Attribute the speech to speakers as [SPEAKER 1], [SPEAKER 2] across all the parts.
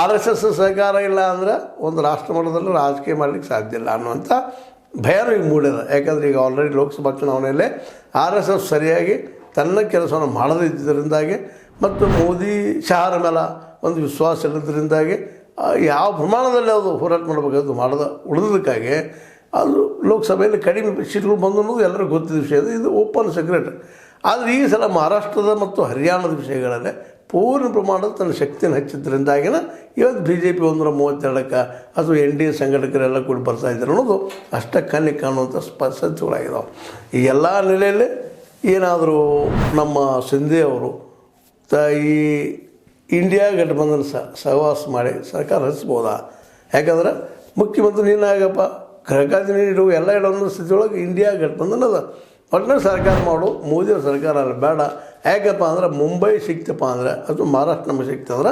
[SPEAKER 1] RSS ಸಹಕಾರ ಇಲ್ಲ ಅಂದರೆ ಒಂದು ರಾಷ್ಟ್ರ ಮಟ್ಟದಲ್ಲಿ ರಾಜಕೀಯ ಮಾಡಲಿಕ್ಕೆ ಸಾಧ್ಯ ಇಲ್ಲ ಅನ್ನುವಂಥ ಭಯನೂ ಈಗ ಮೂಡಿದೆ. ಯಾಕಂದರೆ ಈಗ ಆಲ್ರೆಡಿ ಲೋಕಸಭಾ ಚುನಾವಣೆಯಲ್ಲೇ RSS ಸರಿಯಾಗಿ ತನ್ನ ಕೆಲಸವನ್ನು ಮಾಡದಿದ್ದರಿಂದಾಗಿ ಮತ್ತು ಮೋದಿ ಶಹರ ಮೇಲೆ ಒಂದು ವಿಶ್ವಾಸ ಇಲ್ಲದ್ರಿಂದಾಗಿ ಯಾವ ಪ್ರಮಾಣದಲ್ಲಿ ಅದು ಹೋರಾಟ ಮಾಡಬೇಕಾದ್ರು ಮಾಡದ ಉಳಿದಕ್ಕಾಗಿ ಅದು ಲೋಕಸಭೆಯಲ್ಲಿ ಕಡಿಮೆ ಸೀಟ್ಗಳು ಬಂದು ಅನ್ನೋದು ಎಲ್ಲರಿಗೂ ಗೊತ್ತಿದ್ದ ವಿಷಯ. ಇದು ಓಪನ್ ಸೀಕ್ರೆಟ್. ಆದರೆ ಈ ಸಲ ಮಹಾರಾಷ್ಟ್ರದ ಮತ್ತು ಹರಿಯಾಣದ ವಿಷಯಗಳಲ್ಲೇ ಪೂರ್ಣ ಪ್ರಮಾಣದ ತನ್ನ ಶಕ್ತಿಯನ್ನು ಹೆಚ್ಚಿದ್ದರಿಂದಾಗಿನ ಇವತ್ತು BJP 132ಕ್ಕೆ ಅಥವಾ NDA ಸಂಘಟಕರೆಲ್ಲ ಕೂಡ ಬರ್ತಾ ಇದ್ದಾರೆ ಅನ್ನೋದು ಅಷ್ಟಕ್ಕೆ ಕಣ್ಣಿಗೆ ಕಾಣುವಂಥ ಸ್ಪಷ್ಟತೆಗಳಾಗಿದ್ದಾವೆ. ಈ ಎಲ್ಲ ನೆಲೆಯಲ್ಲಿ ಏನಾದರೂ ನಮ್ಮ ಶಿಂದೆ ಅವರು ಈ ಇಂಡಿಯಾ ಗಠಬಂಧನ ಸಹವಾಸ ಮಾಡಿ ಸರ್ಕಾರ ರಚಿಸ್ಬೋದಾ? ಯಾಕಂದ್ರೆ ಮುಖ್ಯಮಂತ್ರಿ ನೀನಾಗಪ್ಪ ಗೃಹಖಾತೆ ನೀಡುವ ಎಲ್ಲ ಇಡೋ ಸ್ಥಿತಿಯೊಳಗೆ ಇಂಡಿಯಾ ಗಠಬಂಧನ ಅದ. ಒಟ್ಟಿನಲ್ಲಿ ಸರ್ಕಾರ ಮಾಡು, ಮೋದಿ ಸರ್ಕಾರ ಅಲ್ಲ ಬೇಡ. ಯಾಕಪ್ಪ ಅಂದ್ರೆ ಮುಂಬೈ ಸಿಕ್ತಪ್ಪ ಅಂದರೆ ಅಥವಾ ಮಹಾರಾಷ್ಟ್ರ ನಮಗೆ ಸಿಕ್ತಂದ್ರೆ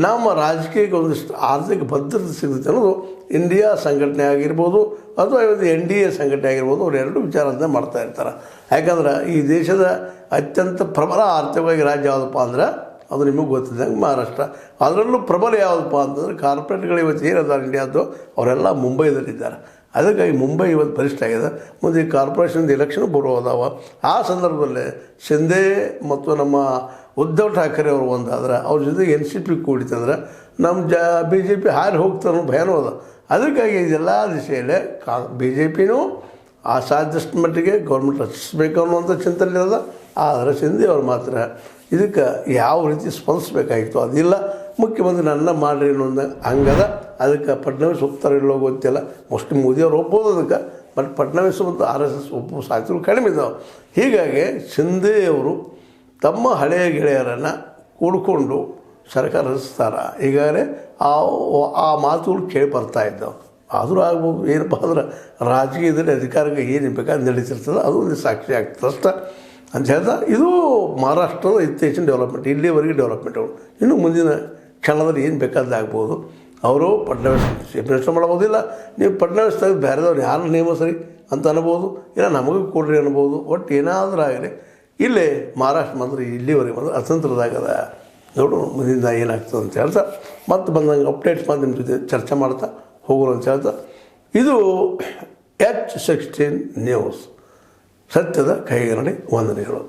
[SPEAKER 1] ನಮ್ಮ ರಾಜಕೀಯಕ್ಕೆ ಒಂದಿಷ್ಟು ಆರ್ಥಿಕ ಭದ್ರತೆ ಸಿಗುತ್ತೆ ಅನ್ನೋದು ಇಂಡಿಯಾ ಸಂಘಟನೆ ಆಗಿರ್ಬೋದು ಅಥವಾ ಇವತ್ತು NDA ಸಂಘಟನೆ ಆಗಿರ್ಬೋದು. ಅವ್ರು ಎರಡು ವಿಚಾರದಿಂದ ಮಾಡ್ತಾ ಇರ್ತಾರೆ. ಯಾಕಂದ್ರೆ ಈ ದೇಶದ ಅತ್ಯಂತ ಪ್ರಬಲ ಆರ್ಥಿಕವಾಗಿ ರಾಜ್ಯ ಯಾವುದಪ್ಪ ಅಂದ್ರೆ ಅದು ನಿಮಗೆ ಗೊತ್ತಿದ್ದಂಗೆ ಮಹಾರಾಷ್ಟ್ರ. ಅದರಲ್ಲೂ ಪ್ರಬಲ ಯಾವುದಪ್ಪ ಅಂತಂದರೆ ಕಾರ್ಪೊರೇಟ್ಗಳು ಇವತ್ತು ಏನಿದ್ದಾರೆ ಇಂಡಿಯಾದ್ದು ಅವರೆಲ್ಲ ಮುಂಬೈದಲ್ಲಿದ್ದಾರೆ. ಅದಕ್ಕಾಗಿ ಮುಂಬೈ ಇವತ್ತು ಬಲಿಷ್ಠ ಆಗಿದೆ. ಮುಂದೆ ಈ ಕಾರ್ಪೊರೇಷನ್ದು ಎಲೆಕ್ಷನ್ ಬರೋದಾವ. ಆ ಸಂದರ್ಭದಲ್ಲಿ ಶಿಂದೆ ಮತ್ತು ನಮ್ಮ ಉದ್ಧವ್ ಠಾಕ್ರೆ ಅವರು ಒಂದಾದ್ರೆ ಅವ್ರ ಜೊತೆಗೆ NCP ಕೂಡಿತಂದ್ರೆ ನಮ್ಮ BJP ಹಾರಿ ಹೋಗ್ತಾರೆ ಅನ್ನೋ ಭಯನೂ ಅದ. ಅದಕ್ಕಾಗಿ ಇದೆಲ್ಲ ದಿಶೆಯಲ್ಲೇ BJPನೂ ಆ ಸಾಧ್ಯಷ್ಟು ಮಟ್ಟಿಗೆ ಗೌರ್ಮೆಂಟ್ ರಚಿಸಬೇಕು ಅನ್ನುವಂಥ ಚಿಂತನೆ ಇರೋದ. ಆದರೆ ಶಿಂದೆ ಅವರು ಮಾತ್ರ ಇದಕ್ಕೆ ಯಾವ ರೀತಿ ಸ್ಪಂದಿಸಬೇಕಾಗಿತ್ತು ಅದಿಲ್ಲ. ಮುಖ್ಯಮಂತ್ರಿ ನನ್ನ ಮಾಡಿರಿ ಅನ್ನೊಂದು ಹಂಗದ. ಅದಕ್ಕೆ ಫಡ್ನವೀಸ್ ಹೋಗ್ತಾರೆ ಇಲ್ಲೋ ಗೊತ್ತಿಲ್ಲ. ಮೋಸ್ಟ್ಲಿ ಮೋದಿಯವ್ರು ಒಪ್ಬೋದು ಅದಕ್ಕೆ. ಬಟ್ ಫಡ್ನವೀಸ್ ಮತ್ತು RSS ಒಪ್ಪುವ ಸಾಧ್ಯತೆಗಳು ಕಡಿಮೆ ಇದ್ದಾವೆ. ಹೀಗಾಗಿ ಶಿಂದೆಯವರು ತಮ್ಮ ಹಳೆಯ ಗೆಳೆಯರನ್ನು ಕೂಡಿಕೊಂಡು ಸರ್ಕಾರ ರಚಿಸ್ತಾರೆ. ಈಗಾಗಲೇ ಆ ಮಾತುಗಳು ಕೇಳಿ ಬರ್ತಾ ಇದ್ದಾವೆ. ಆದರೂ ಆಗ್ಬೋದು. ಏನಪ್ಪ ಅಂದ್ರೆ ರಾಜಕೀಯದಲ್ಲಿ ಅಧಿಕಾರಕ್ಕೆ ಏನು ಬೇಕಾದ್ರೆ ನಡೀತಿರ್ತದೆ, ಅದು ಒಂದು ಸಾಕ್ಷಿ ಆಗ್ತದೆ ಅಷ್ಟೇ ಅಂತ ಹೇಳ್ತಾ ಇದು ಮಹಾರಾಷ್ಟ್ರದ ಇತ್ತೀಚಿನ ಡೆವಲಪ್ಮೆಂಟ್. ಇಲ್ಲಿವರೆಗೆ ಡೆವಲಪ್ಮೆಂಟ್ಗಳು ಇನ್ನು ಮುಂದಿನ ಕ್ಷಣದಲ್ಲಿ ಏನು ಬೇಕಾದ್ರೆ ಆಗ್ಬೋದು. ಅವರು ಫಡ್ನವೀಸ್ ಚೀಫ್ ಮಿನಿಸ್ಟರ್ ಮಾಡ್ಬೋದಿಲ್ಲ. ನೀವು ಫಡ್ನವೀಸ್ ತೆಗೆದು ಬೇರೆದವ್ರು ಯಾರು ನೇಮಿಸ್ರಿ ಅಂತ ಅನ್ಬೋದು, ಇಲ್ಲ ನಮಗೂ ಕೊಡ್ರಿ ಅನ್ಬೋದು. ಒಟ್ಟು ಏನಾದರೂ ಆಗಲಿ ಇಲ್ಲೇ ಮಹಾರಾಷ್ಟ್ರ ಮಾತ್ರ ಇಲ್ಲಿವರೆಗೆ ಬಂದರೆ ಅತಂತ್ರದಾಗದ. ನೋಡು ಮುಂದಿನ ಏನಾಗ್ತದೆ ಅಂತ ಹೇಳ್ತಾ ಮತ್ತೆ ಬಂದಂಗೆ ಅಪ್ಡೇಟ್ಸ್ ಮಾಡಿ ನಿಮ್ಮ ಜೊತೆ ಚರ್ಚೆ ಮಾಡ್ತಾ ಹೋಗೋರು ಅಂತ ಹೇಳ್ತಾ ಇದು H16 ನ್ಯೂಸ್. ಸತ್ಯದ ಕೈಗನ್ನಡಿ ವಂದನೆಗಳು.